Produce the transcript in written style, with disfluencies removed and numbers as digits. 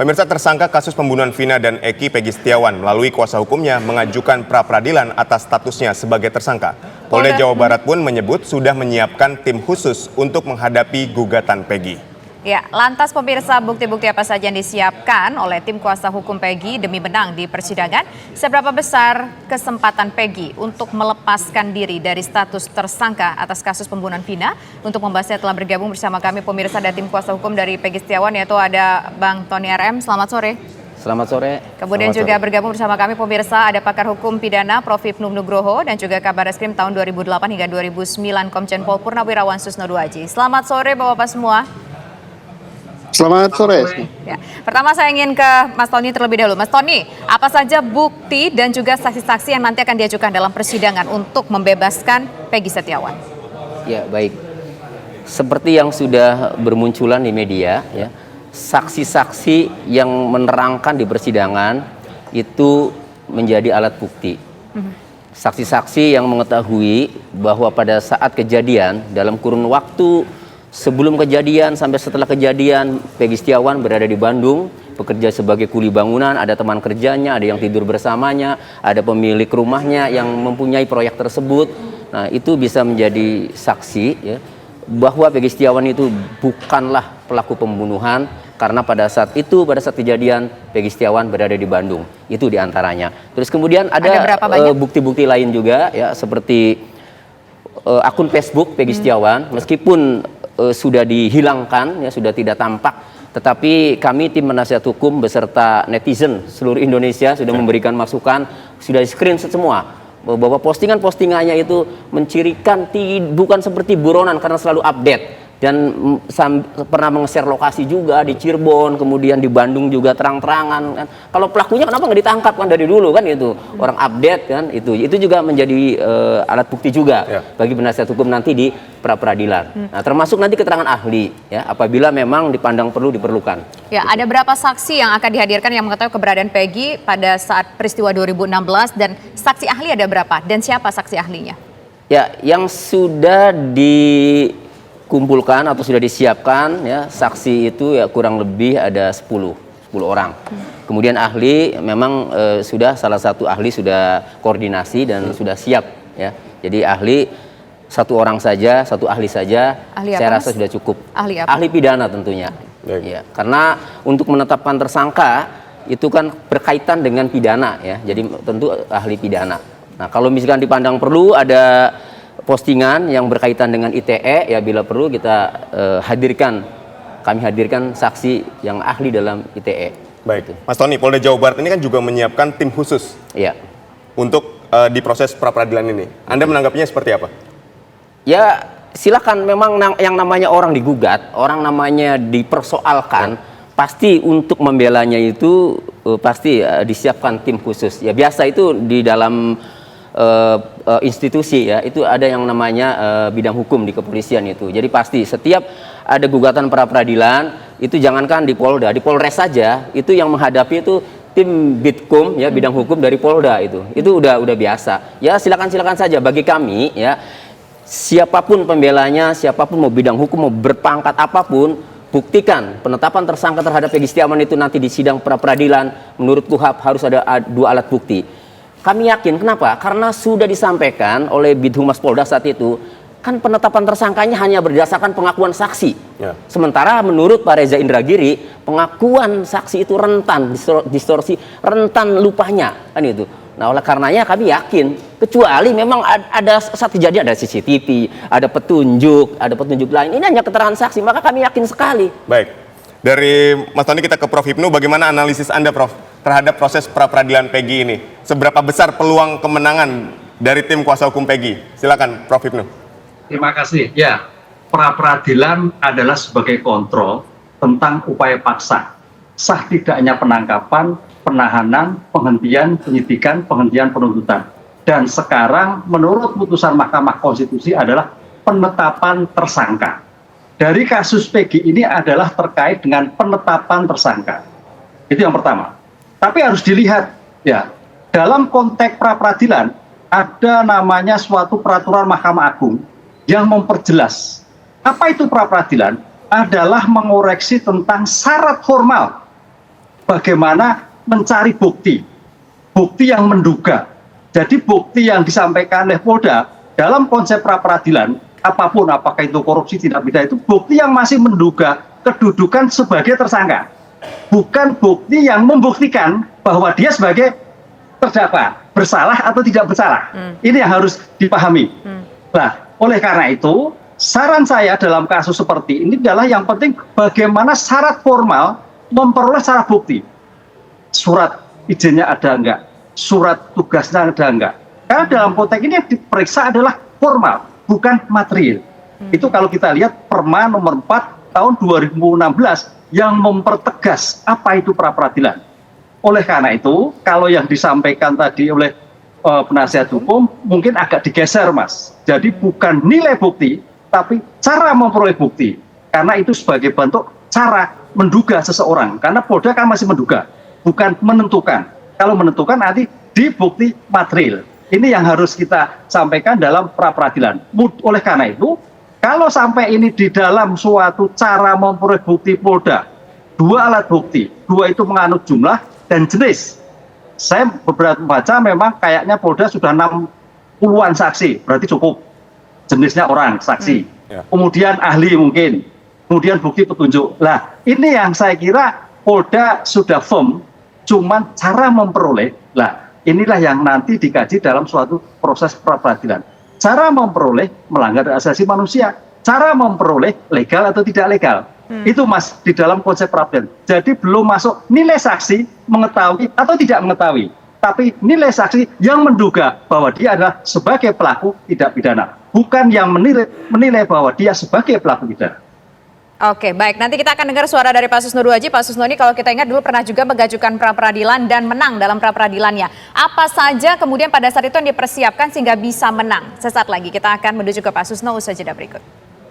Pemirsa, tersangka kasus pembunuhan Vina dan Eki, Peggy Setiawan, melalui kuasa hukumnya mengajukan pra-peradilan atas statusnya sebagai tersangka. Polda Jawa Barat pun menyebut sudah menyiapkan tim khusus untuk menghadapi gugatan Peggy. Ya, lantas pemirsa, bukti-bukti apa saja yang disiapkan oleh tim kuasa hukum Peggy demi menang di persidangan? Seberapa besar kesempatan Peggy untuk melepaskan diri dari status tersangka atas kasus pembunuhan Vina? Untuk membahasnya telah bergabung bersama kami pemirsa dan tim kuasa hukum dari Peggy Setiawan, yaitu ada Bang Tony RM. Selamat sore. Selamat sore. Kemudian juga bergabung bersama kami pemirsa ada pakar hukum pidana Prof. Hipnu Nugroho dan juga Kabar Reskrim tahun 2008 hingga 2009 Komjen Pol Purnawirawan Susno Duaji. Selamat sore Bapak-Bapak semua. Selamat sore. Ya. Pertama saya ingin ke Mas Tony terlebih dahulu. Mas Tony, apa saja bukti dan juga saksi-saksi yang nanti akan diajukan dalam persidangan untuk membebaskan Peggy Setiawan? Ya, baik. Seperti yang sudah bermunculan di media, ya, saksi-saksi yang menerangkan di persidangan itu menjadi alat bukti. Saksi-saksi yang mengetahui bahwa pada saat kejadian, dalam kurun waktu sebelum kejadian sampai setelah kejadian, Peggy Setiawan berada di Bandung, bekerja sebagai kuli bangunan, ada teman kerjanya, ada yang tidur bersamanya, ada pemilik rumahnya yang mempunyai proyek tersebut. Nah, itu bisa menjadi saksi, ya, bahwa Peggy Setiawan itu bukanlah pelaku pembunuhan, karena pada saat kejadian Peggy Setiawan berada di Bandung. Itu diantaranya. Terus kemudian ada bukti-bukti lain juga, ya, seperti akun Facebook Peggy Setiawan, meskipun sudah dihilangkan, ya, sudah tidak tampak, tetapi kami tim penasihat hukum beserta netizen seluruh Indonesia sudah memberikan masukan, sudah di-screenshot semua bahwa postingan-postingannya itu mencirikan bukan seperti buronan karena selalu update, dan pernah meng-share lokasi juga di Cirebon, kemudian di Bandung juga terang-terangan kan. Kalau pelakunya kenapa nggak ditangkap kan dari dulu kan, itu orang update kan, itu juga menjadi alat bukti juga bagi penasihat hukum nanti di pra-peradilan. Nah, termasuk nanti keterangan ahli, ya, apabila memang dipandang perlu diperlukan. Ya, ada berapa saksi yang akan dihadirkan yang mengetahui keberadaan Peggy pada saat peristiwa 2016, dan saksi ahli ada berapa dan siapa saksi ahlinya? Ya, yang sudah dikumpulkan atau sudah disiapkan, ya, saksi itu ya kurang lebih ada 10 orang. Kemudian ahli memang sudah salah satu ahli sudah koordinasi dan sudah siap, ya. Jadi ahli satu orang saja, satu ahli saja, saya rasa sudah cukup. Ahli apa? Ahli pidana tentunya. Ya, karena untuk menetapkan tersangka itu kan berkaitan dengan pidana, ya. Jadi tentu ahli pidana. Nah, kalau misalkan dipandang perlu ada postingan yang berkaitan dengan ITE, ya bila perlu kita kami hadirkan saksi yang ahli dalam ITE. Baik, gitu. Mas Tony, Polda Jawa Barat ini kan juga menyiapkan tim khusus, ya, untuk di proses pra-peradilan ini. Anda menanggapinya seperti apa? Ya, silakan. Memang yang namanya orang digugat, orang namanya dipersoalkan, pasti untuk membelanya itu pasti disiapkan tim khusus. Ya, biasa itu di dalam institusi, ya, itu ada yang namanya bidang hukum di kepolisian itu. Jadi pasti setiap ada gugatan pra-peradilan itu jangankan di Polda, di Polres saja itu yang menghadapi itu tim Bitkum, ya, bidang hukum dari Polda itu udah biasa. Ya, silakan saja bagi kami, ya, siapapun pembelanya, siapapun mau bidang hukum, mau berpangkat apapun, buktikan penetapan tersangka terhadap Peggy Setiawan itu nanti di sidang pra-peradilan menurut KUHP harus ada 2 alat bukti. Kami yakin, kenapa? Karena sudah disampaikan oleh Bidhumas Polda saat itu, kan penetapan tersangkanya hanya berdasarkan pengakuan saksi. Ya. Sementara menurut Pak Reza Indragiri, pengakuan saksi itu rentan distorsi, rentan lupanya, kan itu. Nah, oleh karenanya kami yakin, kecuali memang ada saat kejadian ada CCTV, ada petunjuk lain, ini hanya keterangan saksi, maka kami yakin sekali. Baik, dari Mas Tony kita ke Prof. Hipnu, bagaimana analisis Anda, Prof, terhadap proses pra-peradilan Peggy ini? Seberapa besar peluang kemenangan dari tim kuasa hukum Peggy? Silakan, Prof. Hipnu. Terima kasih. Ya, pra-peradilan adalah sebagai kontrol tentang upaya paksa, sah tidaknya penangkapan, penahanan, penghentian penyidikan, penghentian penuntutan. Dan sekarang menurut putusan Mahkamah Konstitusi adalah penetapan tersangka. Dari kasus Peggy ini adalah terkait dengan penetapan tersangka. Itu yang pertama. Tapi harus dilihat, ya, dalam konteks pra-peradilan ada namanya suatu peraturan Mahkamah Agung yang memperjelas. Apa itu pra-peradilan? Adalah mengoreksi tentang syarat formal bagaimana mencari bukti yang menduga. Jadi bukti yang disampaikan oleh Polda dalam konsep pra-peradilan, apapun, apakah itu korupsi, tindak pidana, itu bukti yang masih menduga kedudukan sebagai tersangka, bukan bukti yang membuktikan bahwa dia sebagai terdakwa bersalah atau tidak bersalah. Ini yang harus dipahami. Nah, oleh karena itu, saran saya dalam kasus seperti ini adalah yang penting bagaimana syarat formal memperoleh secara bukti. Surat izinnya ada enggak? Surat tugasnya ada enggak? Karena dalam konteks ini yang diperiksa adalah formal, bukan material. Itu kalau kita lihat Perma nomor 4 tahun 2016 yang mempertegas apa itu pra-peradilan. Oleh karena itu, kalau yang disampaikan tadi oleh penasihat hukum mungkin agak digeser, Mas. Jadi bukan nilai bukti, tapi cara memperoleh bukti. Karena itu sebagai bentuk cara menduga seseorang. Karena Polda kan masih menduga, bukan menentukan. Kalau menentukan nanti di bukti material. Ini yang harus kita sampaikan dalam pra-peradilan. Oleh karena itu, kalau sampai ini di dalam suatu cara memperoleh bukti Polda, 2 alat bukti, 2 itu menganut jumlah dan jenis. Saya beberapa baca memang kayaknya Polda sudah 60-an saksi, berarti cukup. Jenisnya orang, saksi. Kemudian ahli mungkin, kemudian bukti petunjuk. Nah, ini yang saya kira Polda sudah firm, cuman cara memperoleh, lah inilah yang nanti dikaji dalam suatu proses pra-peradilan. Cara memperoleh melanggar hak asasi manusia, cara memperoleh legal atau tidak legal. Itu Mas di dalam konsep pra-peradilan. Jadi belum masuk nilai saksi mengetahui atau tidak mengetahui, tapi nilai saksi yang menduga bahwa dia adalah sebagai pelaku tindak pidana, bukan yang menilai bahwa dia sebagai pelaku pidana. Oke, baik. Nanti kita akan dengar suara dari Pak Susno Duaji. Pak Susno ini kalau kita ingat dulu pernah juga mengajukan pra-peradilan dan menang dalam pra-peradilannya. Apa saja kemudian pada saat itu yang dipersiapkan sehingga bisa menang? Sesaat lagi kita akan menuju ke Pak Susno usaha jeda berikut.